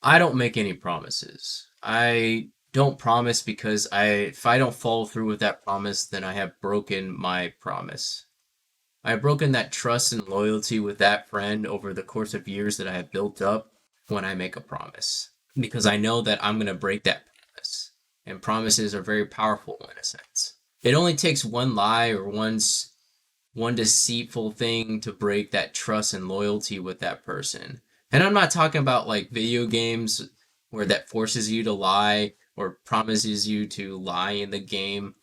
I don't make any promises. I don't promise because if I don't follow through with that promise, then I have broken my promise. I have broken that trust and loyalty with that friend over the course of years that I have built up when I make a promise. Because I know that I'm going to break that promise. And promises are very powerful in a sense. It only takes one lie or one deceitful thing to break that trust and loyalty with that person. And I'm not talking about like video games where that forces you to lie or promises you to lie in the game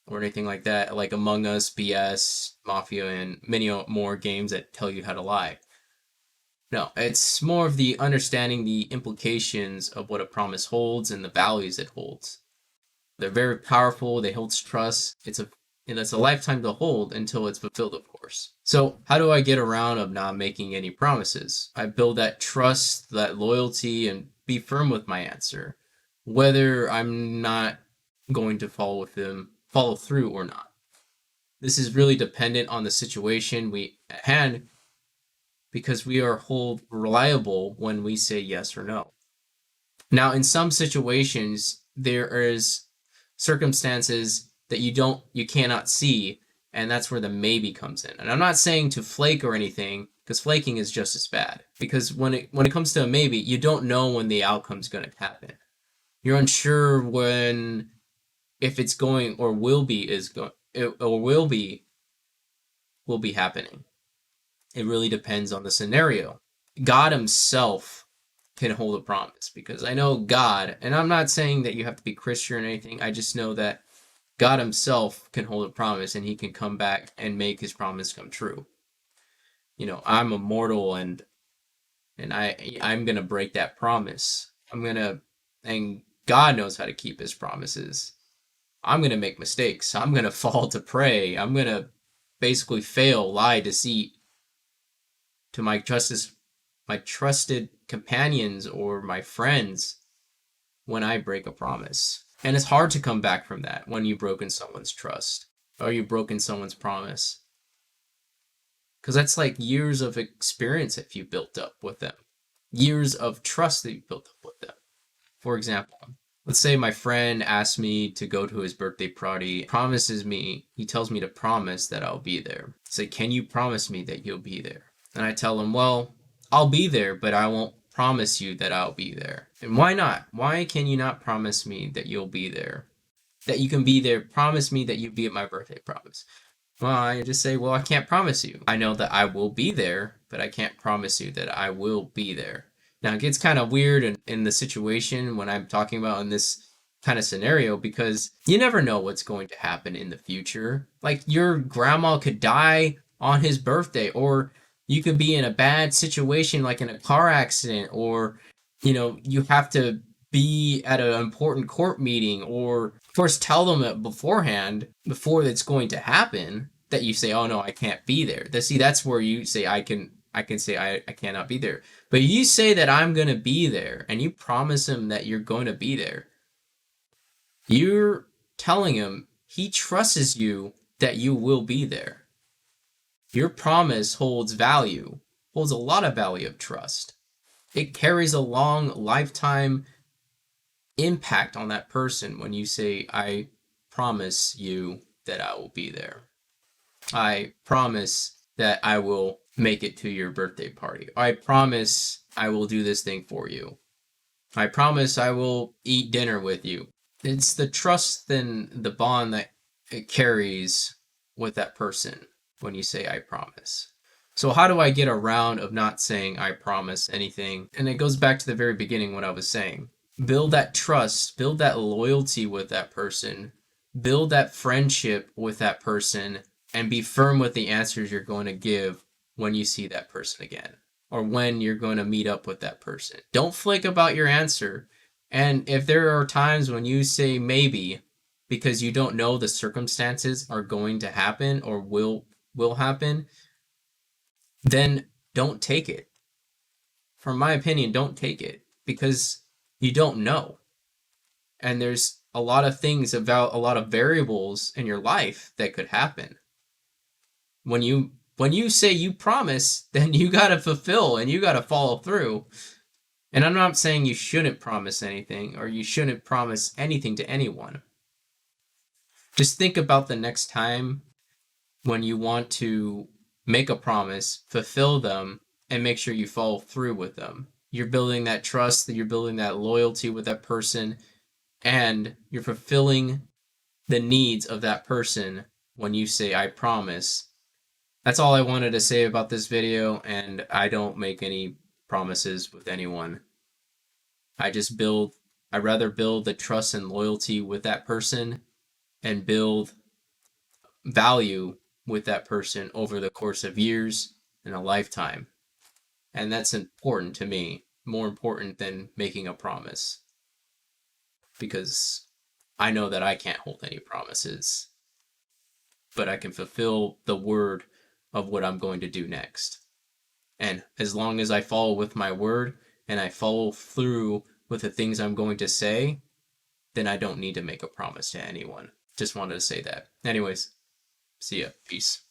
or anything like that, like Among Us, BS, Mafia, and many more games that tell you how to lie. No, it's more of the understanding the implications of what a promise holds and the values it holds. They're very powerful. They hold trust. It's a lifetime to hold until it's fulfilled, of course. So how do I get around of not making any promises? I build that trust, that loyalty, and be firm with my answer, whether I'm not going to follow through or not. This is really dependent on the situation we at hand because we are hold reliable when we say yes or no. Now, in some situations, there is circumstances that you cannot see, and that's where the maybe comes in. And I'm not saying to flake or anything, because flaking is just as bad. Because when it comes to a maybe, you don't know when the outcome's going to happen. You're unsure when if it's going or will be happening. It really depends on the scenario. God himself can hold a promise because I know God, and I'm not saying that you have to be Christian or anything. I just know that God himself can hold a promise and he can come back and make his promise come true. I'm immortal and I'm going to break that promise. And God knows how to keep his promises. I'm going to make mistakes. I'm going to fall to prey. I'm going to basically fail, lie, deceit to my trusted companions or my friends when I break a promise. And it's hard to come back from that when you've broken someone's trust or you've broken someone's promise. Because that's like years of experience that you built up with them, years of trust that you built up with them. For example, let's say my friend asks me to go to his birthday party, he tells me to promise that I'll be there. Say, can you promise me that you'll be there? And I tell him, well, I'll be there, but I won't promise you that I'll be there. And why not? Why can you not promise me that you'll be there? That you can be there. Promise me that you'll be at my birthday, promise. Well, I just say, well, I can't promise you. I know that I will be there, but I can't promise you that I will be there. Now, it gets kind of weird in the situation when I'm talking about in this kind of scenario because you never know what's going to happen in the future. Like your grandma could die on his birthday, or you could be in a bad situation like in a car accident, or you have to be at an important court meeting, or of course tell them it beforehand before it's going to happen that you say, oh no, I can't be there. That's where you say I can say I cannot be there. But you say that I'm going to be there and you promise him that you're going to be there. You're telling him he trusts you that you will be there. Your promise holds a lot of value of trust. It carries a long lifetime impact on that person when you say, I promise you that I will be there. I promise that I will make it to your birthday party. I promise I will do this thing for you. I promise I will eat dinner with you. It's the trust and the bond that it carries with that person when you say I promise. So how do I get around of not saying I promise anything? And it goes back to the very beginning what I was saying. Build that trust, build that loyalty with that person, build that friendship with that person, and be firm with the answers you're going to give when you see that person again or when you're going to meet up with that person. Don't flake about your answer. And if there are times when you say maybe because you don't know the circumstances are going to happen or will happen, then don't take it. From my opinion, don't take it because you don't know. And there's a lot of things about a lot of variables in your life that could happen. When you say you promise, then you got to fulfill and you got to follow through. And I'm not saying you shouldn't promise anything or you shouldn't promise anything to anyone. Just think about the next time when you want to make a promise, fulfill them, and make sure you follow through with them. You're building that trust, that you're building that loyalty with that person, and you're fulfilling the needs of that person when you say, I promise. That's all I wanted to say about this video, and I don't make any promises with anyone. I just build, I rather build the trust and loyalty with that person and build value with that person over the course of years and a lifetime. And that's important to me, more important than making a promise, because I know that I can't hold any promises, but I can fulfill the word of what I'm going to do next. And as long as I follow with my word and I follow through with the things I'm going to say, then I don't need to make a promise to anyone. Just wanted to say that. Anyways, see ya. Peace.